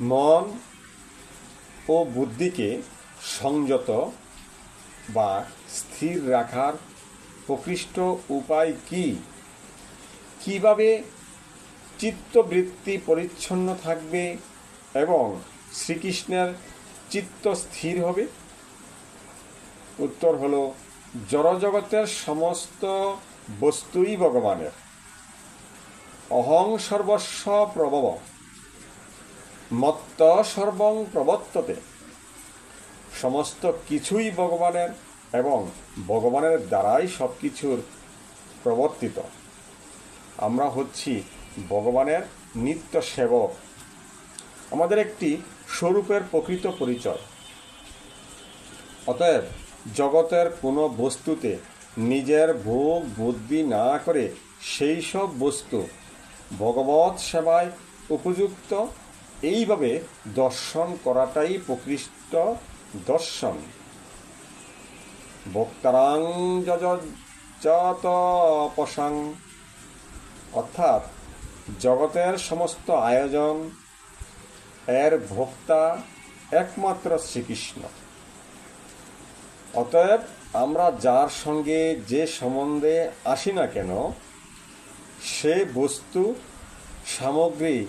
মন ও বুদ্ধিকে সংযত বা স্থির রাখার প্রকৃষ্ট উপায় কি? কিভাবে চিত্তবৃত্তি পরিচ্ছন্ন থাকবে এবং শ্রীকৃষ্ণের চিত্ত স্থির হবে? উত্তর হলো, জড়জগতের সমস্ত বস্তুই ভগবানের। অহং সর্বস্ব প্রভব মত্ত সর্বং প্রবর্ততে। সমস্ত কিছুই ভগবানের এবং ভগবানের দ্বারাই সব কিছুর প্রবর্তিত। আমরা হচ্ছি ভগবানের নিত্য সেবক। আমাদের একটি স্বরূপের প্রকৃত পরিচয়। অতএব জগতের কোনো বস্তুতে নিজের ভোগ বুদ্ধি না করে সেই সব বস্তু ভগবৎ সেবায় উপযুক্ত এইভাবে দর্শন করাটাই প্রকৃষ্ট দর্শন। ভোক্তারাং যজতপসাং, অর্থাৎ জগতের সমস্ত আয়োজন এর ভোক্তা একমাত্র শ্রীকৃষ্ণ। অতএব আমরা যার সঙ্গে যে সম্বন্ধে আসি না কেন, সে বস্তু সামগ্রী